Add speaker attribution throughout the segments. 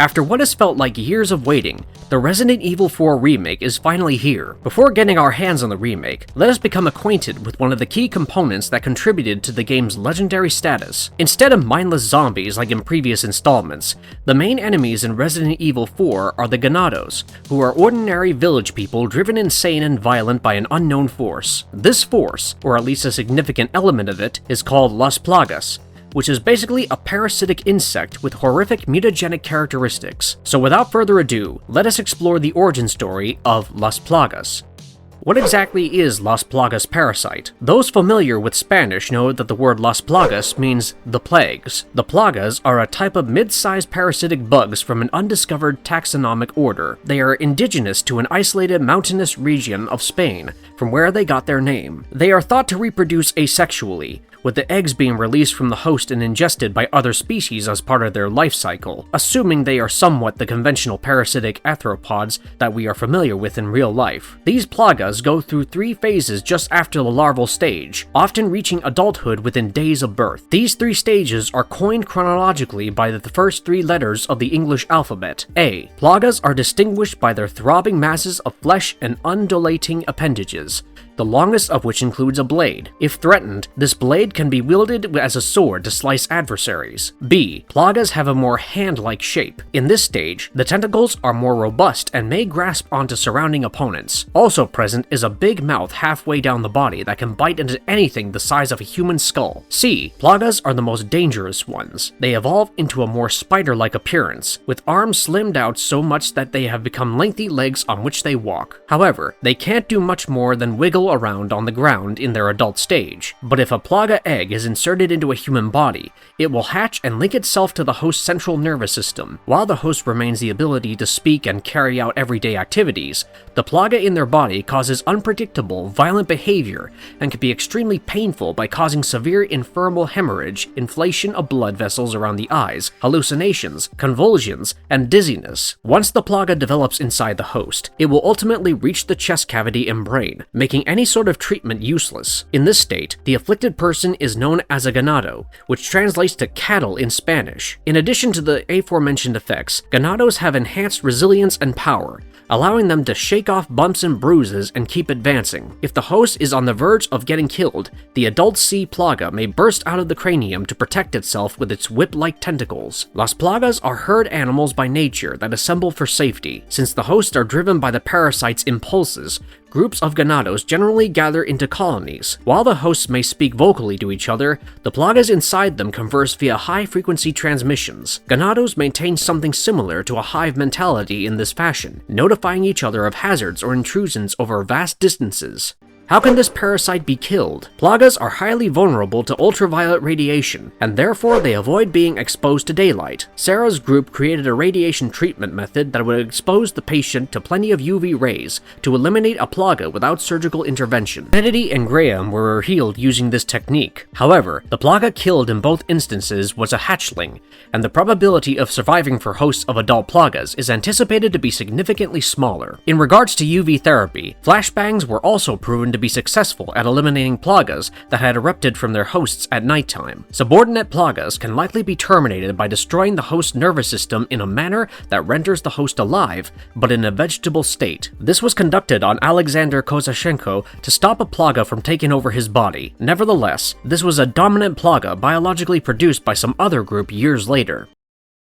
Speaker 1: After what has felt like years of waiting, the Resident Evil 4 Remake is finally here. Before getting our hands on the remake, let us become acquainted with one of the key components that contributed to the game's legendary status. Instead of mindless zombies like in previous installments, the main enemies in Resident Evil 4 are the Ganandos, who are ordinary village people driven insane and violent by an unknown force. This force, or at least a significant element of it, is called Las Plagas, which is basically a parasitic insect with horrific mutagenic characteristics. So without further ado, let us explore the origin story of Las Plagas. What exactly is Las Plagas parasite? Those familiar with Spanish know that the word Las Plagas means the plagues. The plagas are a type of mid-sized parasitic bugs from an undiscovered taxonomic order. They are indigenous to an isolated mountainous region of Spain, from where they got their name. They are thought to reproduce asexually, with the eggs being released from the host and ingested by other species as part of their life cycle, assuming they are somewhat the conventional parasitic arthropods that we are familiar with in real life. These plagas go through 3 phases just after the larval stage, often reaching adulthood within days of birth. These 3 stages are coined chronologically by the first 3 letters of the English alphabet, A. Plagas are distinguished by their throbbing masses of flesh and undulating appendages, the longest of which includes a blade. If threatened, this blade can be wielded as a sword to slice adversaries. B. Plagas have a more hand-like shape. In this stage, the tentacles are more robust and may grasp onto surrounding opponents. Also present is a big mouth halfway down the body that can bite into anything the size of a human skull. C. Plagas are the most dangerous ones. They evolve into a more spider-like appearance, with arms slimmed out so much that they have become lengthy legs on which they walk. However, they can't do much more than wiggle around on the ground in their adult stage. But if a plaga egg is inserted into a human body, it will hatch and link itself to the host's central nervous system. While the host remains the ability to speak and carry out everyday activities, the plaga in their body causes unpredictable, violent behavior and can be extremely painful by causing severe infernal hemorrhage, inflation of blood vessels around the eyes, hallucinations, convulsions, and dizziness. Once the plaga develops inside the host, it will ultimately reach the chest cavity and brain, making any sort of treatment useless. In this state, the afflicted person is known as a ganado, which translates to cattle in Spanish. In addition to the aforementioned effects, ganados have enhanced resilience and power, allowing them to shake off bumps and bruises and keep advancing. If the host is on the verge of getting killed, the adult C plaga may burst out of the cranium to protect itself with its whip-like tentacles. Las Plagas are herd animals by nature that assemble for safety. Since the hosts are driven by the parasite's impulses, groups of ganados generally gather into colonies. While the hosts may speak vocally to each other, the plagas inside them converse via high-frequency transmissions. Ganados maintain something similar to a hive mentality in this fashion, notifying each other of hazards or intrusions over vast distances. How can this parasite be killed? Plagas are highly vulnerable to ultraviolet radiation, and therefore they avoid being exposed to daylight. Sarah's group created a radiation treatment method that would expose the patient to plenty of UV rays to eliminate a plaga without surgical intervention. Kennedy and Graham were healed using this technique. However, the plaga killed in both instances was a hatchling, and the probability of surviving for hosts of adult plagas is anticipated to be significantly smaller. In regards to UV therapy, flashbangs were also proven to be successful at eliminating plagas that had erupted from their hosts at nighttime. Subordinate plagas can likely be terminated by destroying the host's nervous system in a manner that renders the host alive, but in a vegetable state. This was conducted on Alexander Kozashenko to stop a plaga from taking over his body. Nevertheless, this was a dominant plaga biologically produced by some other group years later.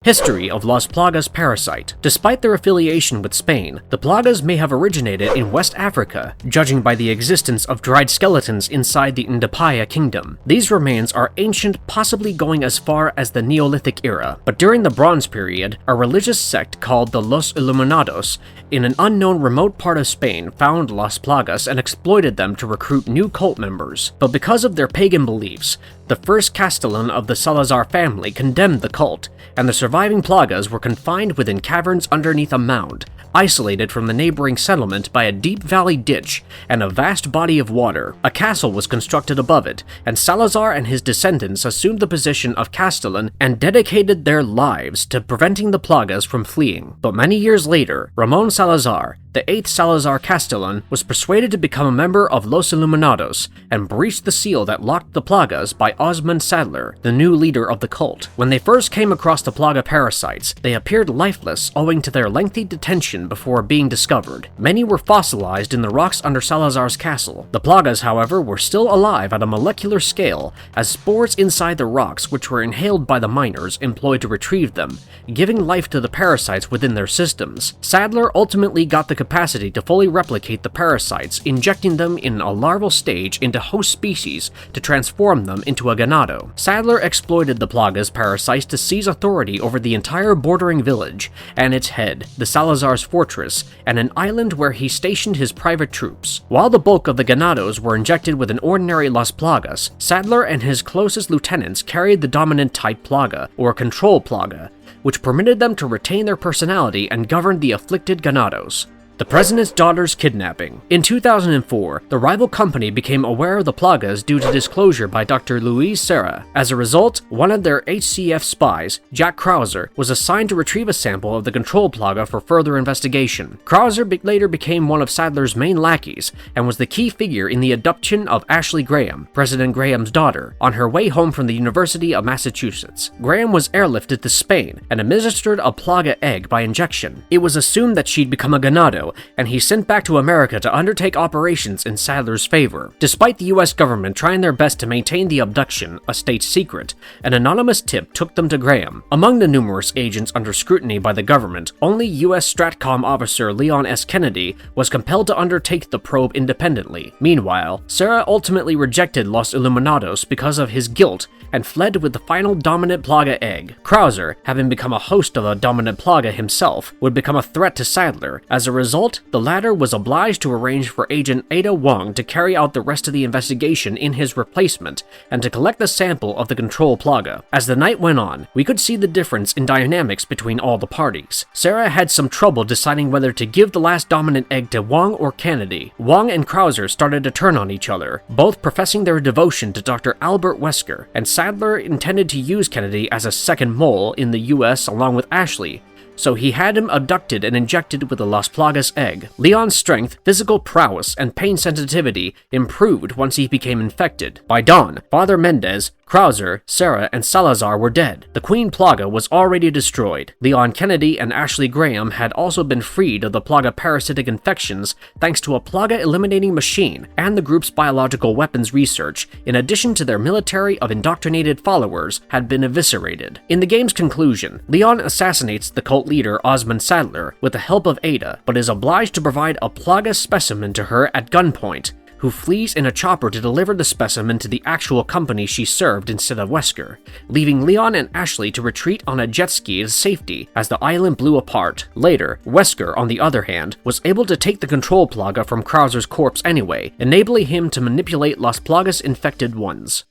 Speaker 1: History of Las Plagas parasite. Despite their affiliation with Spain, the plagas may have originated in West Africa, judging by the existence of dried skeletons inside the Indapaya kingdom. These remains are ancient, possibly going as far as the Neolithic era, but during the Bronze period, a religious sect called the Los Iluminados in an unknown remote part of Spain found Las Plagas and exploited them to recruit new cult members. But because of their pagan beliefs, the first Castellan of the Salazar family condemned the cult, and the surviving plagas were confined within caverns underneath a mound, isolated from the neighboring settlement by a deep valley ditch and a vast body of water. A castle was constructed above it, and Salazar and his descendants assumed the position of Castellan and dedicated their lives to preventing the plagas from fleeing. But many years later, Ramon Salazar, the 8th Salazar Castellan was persuaded to become a member of Los Illuminados and breached the seal that locked the Plagas by Osmond Sadler, the new leader of the cult. When they first came across the Plaga parasites, they appeared lifeless owing to their lengthy detention before being discovered. Many were fossilized in the rocks under Salazar's castle. The Plagas, however, were still alive at a molecular scale as spores inside the rocks which were inhaled by the miners employed to retrieve them, giving life to the parasites within their systems. Sadler ultimately got the capacity to fully replicate the parasites, injecting them in a larval stage into host species to transform them into a ganado. Sadler exploited the Plagas parasites to seize authority over the entire bordering village and its head, the Salazar's fortress, and an island where he stationed his private troops. While the bulk of the ganados were injected with an ordinary Las Plagas, Sadler and his closest lieutenants carried the dominant type Plaga, or control Plaga, which permitted them to retain their personality and govern the afflicted ganados. The president's daughter's kidnapping. In 2004, the rival company became aware of the Plagas due to disclosure by Dr. Luis Serra. As a result, one of their HCF spies, Jack Krauser, was assigned to retrieve a sample of the control Plaga for further investigation. Krauser later became one of Sadler's main lackeys and was the key figure in the abduction of Ashley Graham, President Graham's daughter, on her way home from the University of Massachusetts. Graham was airlifted to Spain and administered a Plaga egg by injection. It was assumed that she'd become a ganado, and he sent back to America to undertake operations in Sadler's favor. Despite the US government trying their best to maintain the abduction a state secret, an anonymous tip took them to Graham. Among the numerous agents under scrutiny by the government, only US Stratcom officer Leon S. Kennedy was compelled to undertake the probe independently. Meanwhile, Serra ultimately rejected Los Illuminados because of his guilt and fled with the final dominant Plaga egg. Krauser, having become a host of a dominant Plaga himself, would become a threat to Sadler. As a result, the latter was obliged to arrange for Agent Ada Wong to carry out the rest of the investigation in his replacement and to collect the sample of the control Plaga. As the night went on, we could see the difference in dynamics between all the parties. Serra had some trouble deciding whether to give the last dominant egg to Wong or Kennedy. Wong and Krauser started to turn on each other, both professing their devotion to Dr. Albert Wesker, and Sadler intended to use Kennedy as a second mole in the US along with Ashley, so he had him abducted and injected with the Las Plagas egg. Leon's strength, physical prowess, and pain sensitivity improved once he became infected. By dawn, Father Mendez, Krauser, Serra, and Salazar were dead. The Queen Plaga was already destroyed. Leon Kennedy and Ashley Graham had also been freed of the Plaga parasitic infections thanks to a Plaga eliminating machine and the group's biological weapons research, in addition to their military of indoctrinated followers, had been eviscerated. In the game's conclusion, Leon assassinates the cult leader Osmond Sadler with the help of Ada, but is obliged to provide a Plaga specimen to her at gunpoint, who flees in a chopper to deliver the specimen to the actual company she served instead of Wesker, leaving Leon and Ashley to retreat on a jet ski to safety as the island blew apart. Later, Wesker, on the other hand, was able to take the control Plaga from Krauser's corpse anyway, enabling him to manipulate Las Plagas infected ones.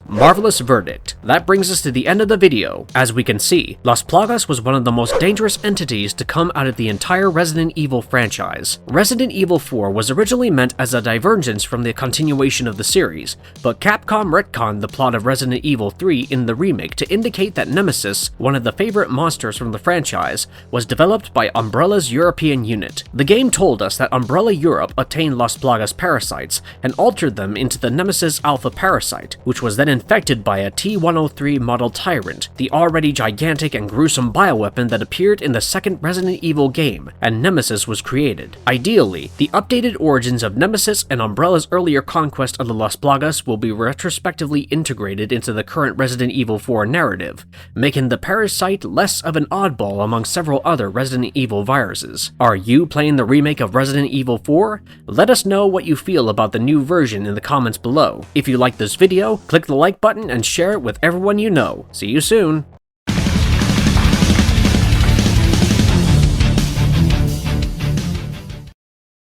Speaker 1: Marvelous verdict. That brings us to the end of the video. As we can see, Las Plagas was one of the most dangerous entities to come out of the entire Resident Evil franchise. Resident Evil 4 was originally meant as a divergence from the continuation of the series, but Capcom retconned the plot of Resident Evil 3 in the remake to indicate that Nemesis, one of the favorite monsters from the franchise, was developed by Umbrella's European unit. The game told us that Umbrella Europe obtained Las Plagas parasites and altered them into the Nemesis Alpha parasite, which was then infected by a T-103 model Tyrant, the already gigantic and gruesome bioweapon that appeared in the second Resident Evil game, and Nemesis was created. Ideally, the updated origins of Nemesis and Umbrella's earlier conquest of the Las Plagas will be retrospectively integrated into the current Resident Evil 4 narrative, making the parasite less of an oddball among several other Resident Evil viruses. Are you playing the remake of Resident Evil 4? Let us know what you feel about the new version in the comments below. If you like this video, click the like button and share it with everyone you know. See you soon!